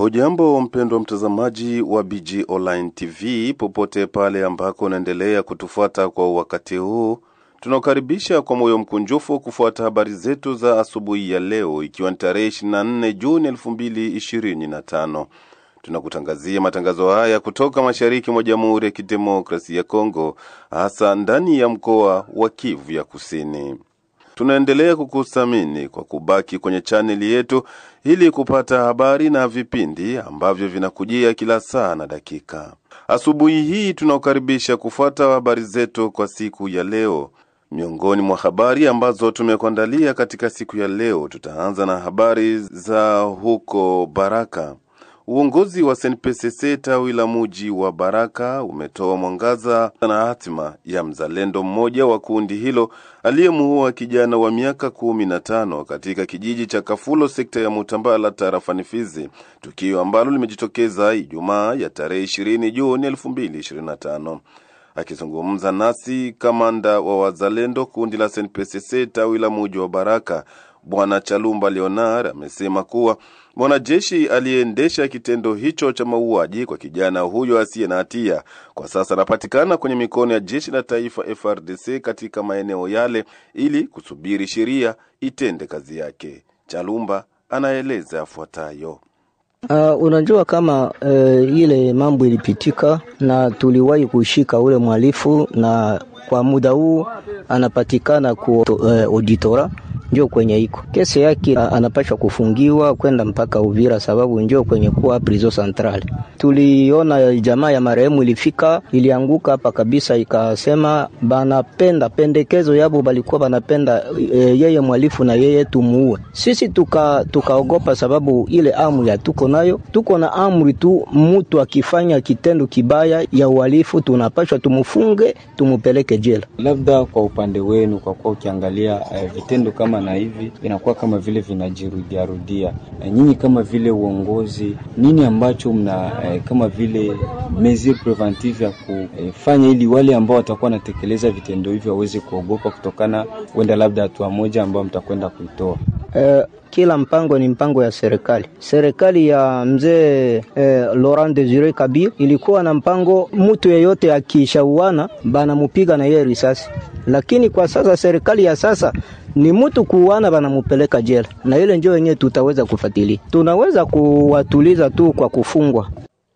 Hujambo mpendwa mtazamaji wa BG Online TV, popote pale ambako unaendelea kutufuata kwa wakati huu. Tunakaribisha kwa moyo mkunjufu kufuata habari zetu za asubuhi ya leo, ikiwa ni tarehe 24 Juni 2025. Tunakutangazia matangazo haya kutoka mashariki mwa Jamhuri ya Kidemokrasia ya Kongo, hasa ndani ya mkoa wa Kivu ya Kusini. Tunaendelea kukuthamini kwa kubaki kwenye chaneli yetu ili kupata habari na vipindi ambavyo vinakujia kila saa na dakika. Asubuhi hii tunakukaribisha kufuata habari zetu kwa siku ya leo. Miongoni mwa habari ambazo tumekuandalia katika siku ya leo, tutaanza na habari za huko Baraka. Uongozi wa SNPCC tawi la mji wa Baraka umetoa mwangaza na hatima ya mzalendo mmoja wa kundi hilo aliyemuua kijana wa miaka 15 katika kijiji cha Kafulo, sekta ya Mutambala, tarafani Fizi, tukio ambalo limejitokeza Ijumaa ya tarehe 20 Juni 2025. Akizungumza nasi, kamanda wa wazalendo kundi la SNPCC tawi la mji wa Baraka, Bwana Chalumba Leonard, amesema kuwa mwanajeshi aliendesha kitendo hicho cha mauaji kwa kijana huyo asiye na hatia kwa sasa anapatikana kwenye mikono ya jeshi la taifa FARDC katika maeneo yale ili kusubiri sheria itende kazi yake. Chalumba anaeleza yafuatayo. Unajua kama ile mambo ilipitika na tuliwahi kushika ule mhalifu, na kwa muda huu anapatikana ku auditora, ndio kwenye iko kesi yake. Anapaswa kufungiwa kwenda mpaka Uvira sababu ndio kwenye kuwa prison central. Tuliona jamaa ya marehemu ilifika, ilianguka hapa kabisa, ikasema banapenda pendekezo yabo, balikuwa banapenda yeye mhalifu na yeye tumuue. Sisi tukaogopa sababu ile amri ya tuko nayo, tuko na amri tu, mtu akifanya kitendo kibaya ya uhalifu tunapaswa tumufunge, tumupeleke jela. Labda kwa upande wenu, kwa kuwa ukiangalia vitendo kama na hivi inakuwa kama vile vinajirudia, nyinyi kama vile uongozi, nini ambacho mna kama vile mesure preventive ya kufanya ili wale ambao watakuwa natekeleza vitendo hivyo waweze kuogopa kutokana wenda labda hatua moja ambao mtakwenda kuitoa? Kila mpango ni mpango ya serikali. Serikali ya mzee Laurent Désiré Kabila ilikuwa na mpango, mtu yeyote akishauana bana mupiga na yeye risasi. Lakini kwa sasa serikali ya sasa ni mtu kuuana bana mupeleka jela, na ile ndio yenyewe tutaweza kufuatilia. Tunaweza kuwatuliza tu kwa kufungwa.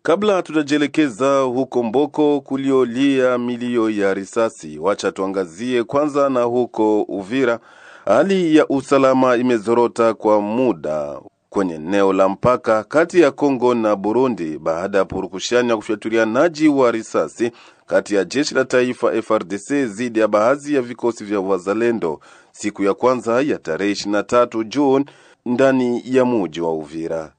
Kabla tutajelekeza huko Mboko kuliolia milio ya risasi, wacha tuangazie kwanza na huko Uvira. Hali ya usalama imezorota kwa muda kwenye eneo la mpaka kati ya Kongo na Burundi baada ya purukushani ya kufyatulianaji wa risasi kati ya jeshi la taifa FARDC dhidi ya baadhi ya vikosi vya wazalendo siku ya kwanza ya tarehe 23 Juni ndani ya mji wa Uvira.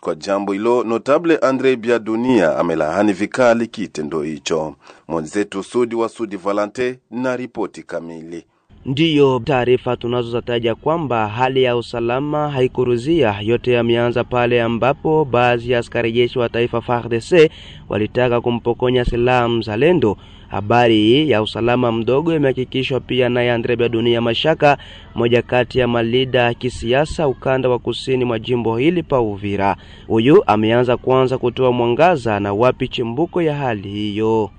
Kwa jambo hilo, notable Andre Biadunia amelaani vikali kitendo hicho. Mwenzetu Sudi wa Sudi Valente na ripoti kamili. Ndiyo taarifa tunazozataja kwamba hali ya usalama haikuruzia. Yote yameanza pale ambapo baadhi ya askari jeshi wa taifa FARDC walitaka kumpokonya silaha mzalendo. Habari ya usalama mdogo imehakikishwa pia na Andre Biadunia Mashaka, moja kati ya malida kisiasa ukanda wa kusini mwa jimbo hili pa Uvira. Huyu ameanza kwanza kutoa mwangaza na wapi chimbuko ya hali hiyo.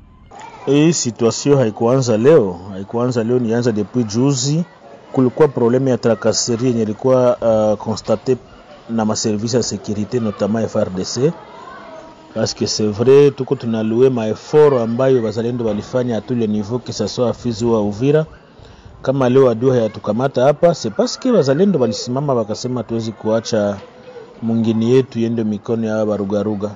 Hii situation haikuanza leo, nianza depuis juzi. Kulikuwa probleme ya tracasserie yenye ilikuwa constaté na ma services de sécurité notamment FARDC, parce que c'est vrai tuko tunalouer ma effort ambayo wazalendo walifanya à tous les niveaux, que ça soit Fizi ou Uvira. Kama leo adui hayatukamata hapa, c'est parce que wazalendo walisimama wakasema tuwezi kuacha mwingine yetu yende mikono ya barugaruga.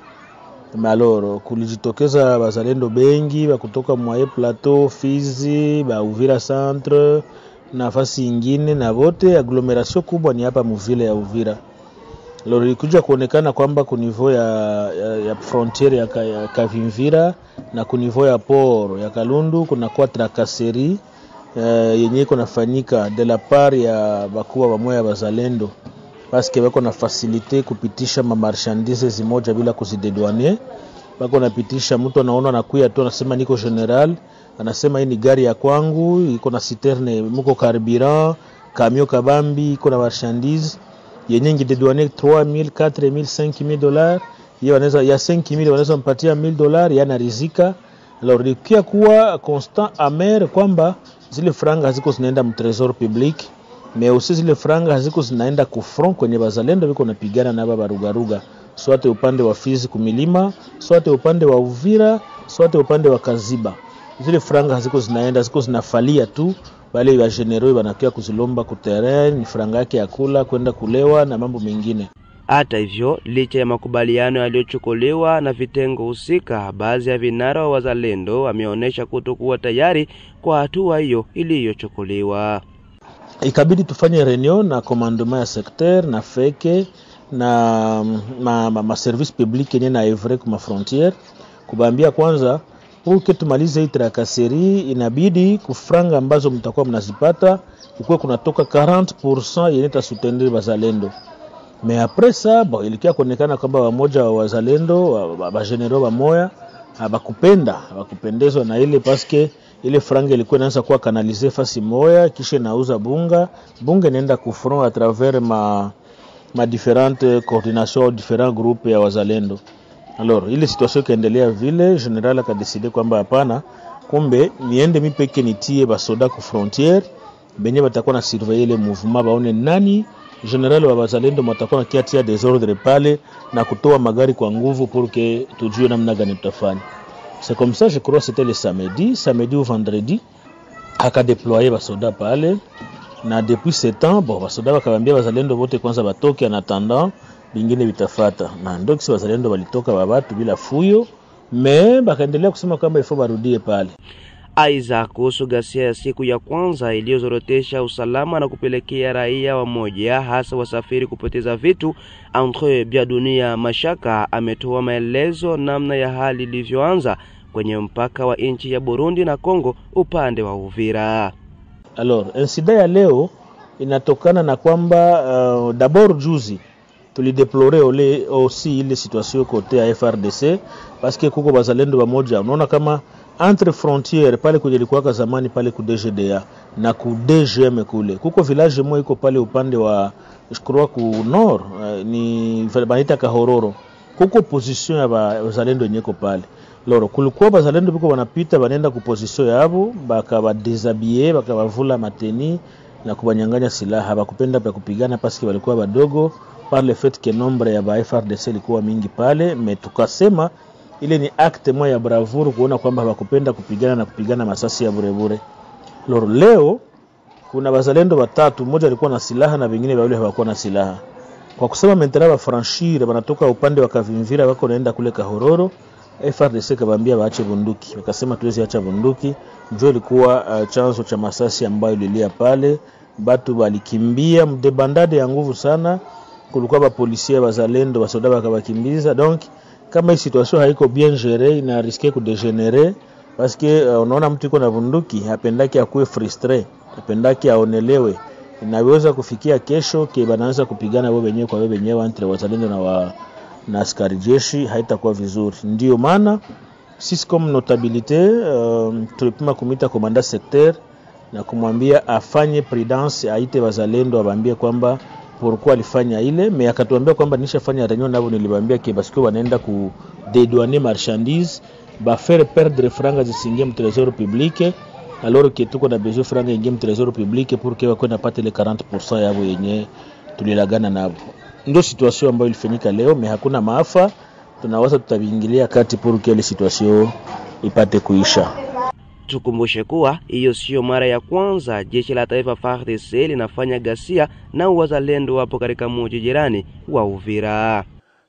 Maloro kulijitokeza wazalendo bengi wa kutoka Mwaye Plateau, Fizi, ba Uvira Centre, nafasi nyingine, na wote agglomeration kubwa ni hapa mvile ya Uvira. Loro ilikuja kuonekana kwamba ku niveau ya frontiere ya Kavimvira na ku niveau ya port ya Kalundu kuna kwa tracasserie yenye iko nafanyika de la part ya bakuwa bamoya wazalendo, parce que wako na facilité kupitisha ma marchandises zimoja bila kuzidedouaner. Wako napitisha, mtu anaona anakuya tu anasema niko general, anasema hii ni gari ya kwangu, iko na citerne, muko carburant, camion kabambi, iko na marchandise yenye ngidedouaner $3,000, $4,000, $5,000, yeye wanaweza ya 5000 wanaweza mpatia $1000, yana rizika. Alors likia kuwa constant amer kwamba zile franga haziko zinaenda mu trésor public, mais aussi zile franga haziko zinaenda ku front kwenye bazalendo biko napigana na baba rugaruga, sote upande wa Fizi kumilima, sote upande wa Uvira, sote upande wa Kaziba. Zile franga haziko zinaenda, ziko zinafalia tu, bali wa generaux wanakia kuzilomba ku terrain, ni franga yake ya kula kwenda kulewa na mambo mengine. Hata hivyo, licha ya makubaliano yaliyochukuliwa na vitengo husika, baadhi ya vinara wa wazalendo wameonyesha kutokuwa tayari kwa hatua hiyo iliyochukuliwa. Ikabidi tufanye reunion na commandement ya secteur na feke na ma service public yenye na evre kuma frontiere, kubambia kwanza huko tumalize hii trakaseri, inabidi kufranga ambazo mtakuwa mnazipata ukwe kunatoka 40% yenye tasutendele bazalendo. Mais après ça, bon, ilikia kuonekana kwamba wamoja wa wazalendo ba generaux wa moya bakupendezwa na ile, paske ile franga ilikuwa inaanza kuwa kanalize fasi moya, kisha nauza bunga inaenda ku front à travers ma différentes coordinations, différents groupes ya wazalendo. Alors ile situation kaendelea vile, general akadeside kwamba hapana, kumbe niende mimi peke nitie basoda ku frontière benye batakuwa na surveiller le mouvement, baone nani general wa bazalendo mtakuwa na kiatia desordre pale na kutoa magari kwa nguvu pour que tujue namna gani tutafanya. C'est comme ça, je crois c'était le samedi ou vendredi aka déployer basoda pale, na depuis ce temps bon basoda bakabambia bazalendo wote kwanza batoke en attendant bingine bitafata, na ndio kisi wazalendo walitoka babatu bila fuyo, mais bakaendelea kusema kwamba ifo barudie pale. Aiza kuhusu ghasia ya siku ya kwanza iliyozorotesha usalama na kupelekea raia wa moja hasa wasafiri kupoteza vitu, Andre Biadunia Mashaka ametoa maelezo namna ya hali ilivyoanza kwenye mpaka wa nchi ya Burundi na Kongo upande wa Uvira. Alors, incident ya leo inatokana na kwamba d'abord juzi tulideplorer aussi ile situation côté ya FRDC, parce que kuko bazalendo wa moja unaona kama entre frontières pale kwenye ilikuwa zamani pale ku DGDA na ku DGM kule kuko village moja iko pale upande wa je crois ku nord, ni banaita Kahororo, kuko position ya bazalendo nyeko pale. Loro kulikuwa bazalendo biko wanapita banaenda ku position yabo, bakaba déshabiller, bakabavula mateni na kubanyanganya silaha, bakupenda pa kupigana paski walikuwa badogo, par le fait que nombre ya ba FRDC ilikuwa mingi pale. Mais tukasema ile ni acte moja ya bravoure kuona kwamba bakupenda kupigana na kupigana masasi ya burebure. Loro leo kuna bazalendo watatu, mmoja alikuwa na silaha na wengine wawili hawakuwa na silaha. Kwa kusema mentera franchir banatoka upande wa Kavimvira wako naenda kule Kahororo, FRDC kabambia waache bunduki, wakasema tuwezi acha bunduki. Ndio ilikuwa chanzo cha masasi ambayo ililia pale, batu walikimbia mdebandade ya nguvu sana, kulikuwa ba policier bazalendo basoda bakabakimbiza. Donc kama hii situation haiko bien gérée, ina risque ku dégénérer, parce que unaona mtu yuko na bunduki hapendaki akuwe frustré, hapendaki aonelewe, inaweza kufikia kesho ke banaanza kupigana wao wenyewe kwa wao wenyewe entre wazalendo na askari jeshi, haitakuwa vizuri. Ndio maana sisi comme notabilité tulipima kumita komanda secteur na kumwambia afanye prudence, aite wazalendo abambie kwamba pourquoi alifanya ile, mais akatuambia kwamba nishafanya reunion nabo, niliwaambia ke parce que wanaenda ku dédouaner marchandises, ba faire perdre franga zisingie mu trésor public, alors que tuko na besoin franga ingie mu trésor public pour que wako napate le 40% yabo yenye tulilagana nabo. Ndio situation ambayo ilifanyika leo, mais hakuna maafa, tunaweza tutabingilia kati pour que ile situation ipate kuisha. Tukumbushe kuwa hiyo sio mara ya kwanza jeshi la taifa FARDC linafanya ghasia na wazalendo wapo katika mji jirani wa Uvira.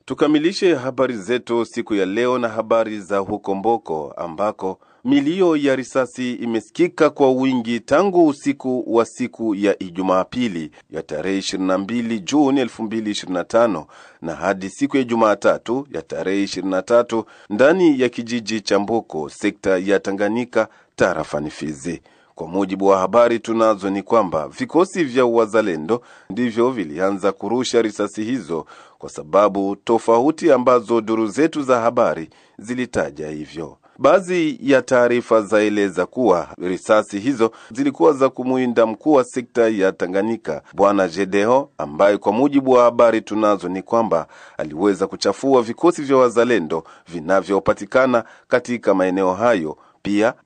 Tukamilishe habari zetu siku ya leo na habari za huko Mboko, ambako milio ya risasi imesikika kwa wingi tangu usiku wa siku ya Ijumapili ya tarehe 22 Juni 2025 na hadi siku ya Jumatatu ya tarehe 23 ndani ya kijiji cha Mboko, sekta ya Tanganyika, tarafani Fizi. Kwa mujibu wa habari tunazo ni kwamba vikosi vya wazalendo ndivyo vilianza kurusha risasi hizo kwa sababu tofauti ambazo duru zetu za habari zilitaja hivyo. Baadhi ya taarifa zaeleza kuwa risasi hizo zilikuwa za kumuinda mkuu wa sekta ya Tanganyika, Bwana Jedeo, ambaye kwa mujibu wa habari tunazo ni kwamba aliweza kuchafua vikosi vya wazalendo vinavyopatikana katika maeneo hayo.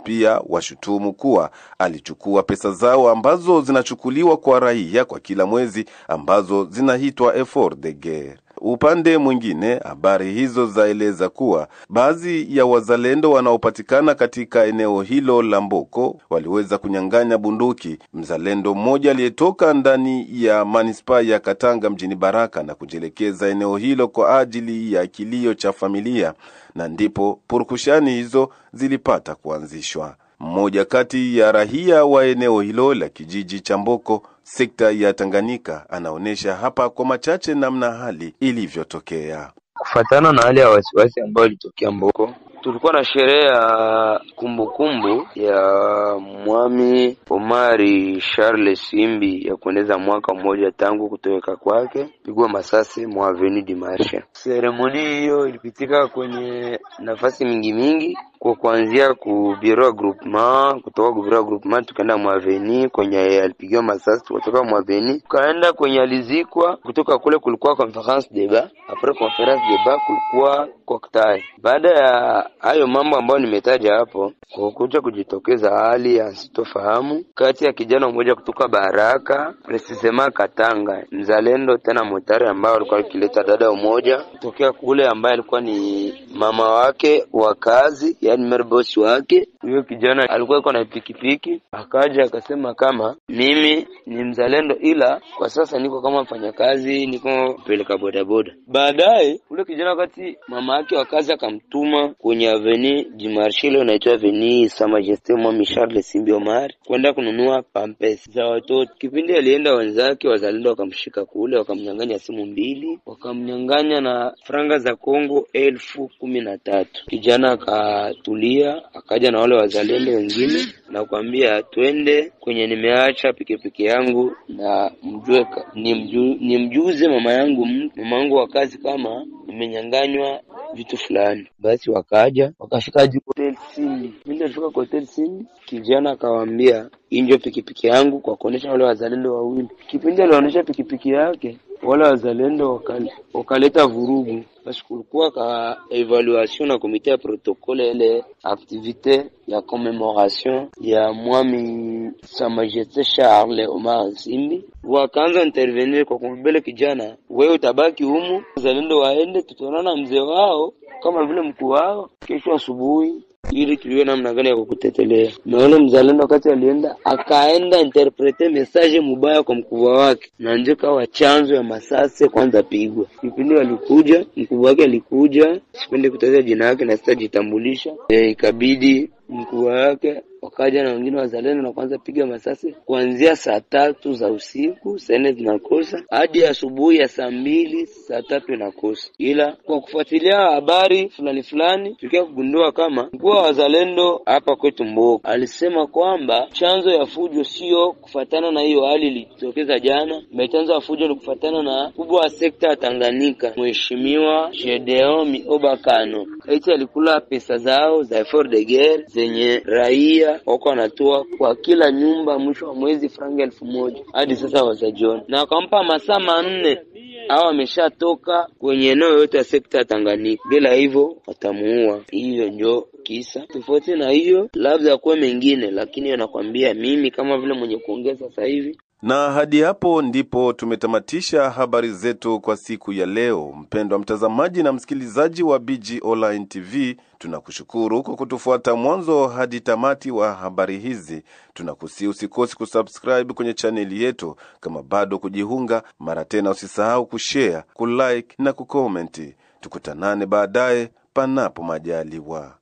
Pia washutumu kuwa alichukua pesa zao ambazo zinachukuliwa kwa raia kwa kila mwezi ambazo zinaitwa effort de guerre. Upande mwingine, habari hizo zaeleza kuwa baadhi ya wazalendo wanaopatikana katika eneo hilo la Mboko waliweza kunyang'anya bunduki mzalendo mmoja aliyetoka ndani ya manispaa ya Katanga mjini Baraka na kujelekeza eneo hilo kwa ajili ya kilio cha familia, na ndipo purukushani hizo zilipata kuanzishwa. Mmoja kati ya raia wa eneo hilo la kijiji cha Mboko, sekta ya Tanganyika, anaonesha hapa kwa machache namna hali ilivyotokea. Kufatana na hali ya wasiwasi ambayo ilitokea Mboko, tulikuwa na sherehe ya kumbukumbu ya Mwami Omari Charles Simbi ya kueneza mwaka mmoja tangu kutoweka kwake, pigwa masasi mwa Avenue du Marché. Seremoni hiyo ilipitika kwenye nafasi mingi kwa kuanzia ku bureau groupement, kutoka ku bureau groupement tukaenda mwa Avenue kwenye alipigiwa masasi, kutoka mwa Avenue kaenda kwenye alizikwa. Kutoka kule kulikuwa conference débat, après conference débat kulikuwa cocktail. Baada ya hayo mambo ambayo nimetaja hapo, kukuja kujitokeza hali ya sitofahamu kati ya kijana mmoja kutoka Baraka, precisement Katanga, mzalendo tena motari ambao alikuwa akileta dada mmoja kutokea kule ambaye alikuwa ni mama wake wa kazi, yani merbosi wake. Huyo kijana alikuwa yuko na pikipiki, akaja akasema kama mimi ni mzalendo ila kwa sasa niko kama mfanyakazi, niko peleka bodaboda. Baadaye ule kijana wakati mama yake wa kazi akamtuma kwenye Avenue du Marché inaitwa Avenue Sa Majesté Mwami Charles Simbi Omar kwenda kununua pampers za watoto. Kipindi alienda wenzake wazalendo wakamshika kule, wakamnyang'anya simu 2, wakamnyang'anya na franga za Kongo 1013. Kijana akatulia, akaja na wale wazalendo wengine na kuambia twende kwenye nimeacha pikipiki yangu na nimjuze mama yangu wa kazi kama nimenyang'anywa vitu fulani. Basi wakaja wakafika hotel Simbi. Mimi nilifika kwa hotel Simbi, kijana akawaambia injo pikipiki yangu kwa kuonesha wale wazalendo wawili. Kipindi alionyesha pikipiki yake, wale wazalendo wakaleta vurugu. Basi kulikuwa ka evaluation na komite ya protokole ile activité ya commémoration ya Mwami Sa Majesté Charles Omar Simbi. Wakaanza intervenir kwa kumbele kijana, wewe utabaki humu, wazalendo waende, tutaonana mzee wao kama vile mkuu wao kesho asubuhi ili tuliwe namna gani ya kukutetelea. Na yule mzalendo wakati alienda akaenda interprete message mubaya kwa mkubwa wake, na ndio kawa chanzo ya masase kwanza pigwa. Kipindi alikuja mkubwa wake alikuja, sipendi kutaja jina lake na sitajitambulisha, ikabidi mkubwa wake wakaja na wengine wazalendo na kwanza piga masasi kuanzia saa 3 za usiku, saa 4 zinakosa hadi asubuhi ya saa 2, saa 3 inakosa. Ila kwa kufuatilia habari fulani tukia kugundua kama mkuu wa wazalendo hapa kwetu Mboko alisema kwamba chanzo ya fujo sio kufatana na hiyo hali ilitokeza jana, chanzo ya fujo ni kufatana na kubwa wa sekta ya Tanganyika, Mheshimiwa Gedeon Obakano. Haiti alikula pesa zao za effort de guerre zenye raia wako wanatoa kwa kila nyumba mwisho wa mwezi franga 1000 hadi sasa wazajiona, na akampa masaa 4 au ameshatoka kwenye eneo yote ya sekta ya Tanganyika. Bila hivyo watamuua. Hiyo ndio kisa. Tofauti na hiyo labda kwa mengine, lakini anakuambia mimi kama vile mwenye kuongeza sasa hivi. Na hadi hapo ndipo tumetamatisha habari zetu kwa siku ya leo. Mpendwa mtazamaji na msikilizaji wa BG Online TV, tunakushukuru kwa kutufuata mwanzo hadi tamati wa habari hizi. Tunakusihi usikose kusubscribe kwenye channel yetu, kama bado kujiunga. Mara tena usisahau kushare, kulike na kucomment. Tukutanane baadaye panapo majaliwa.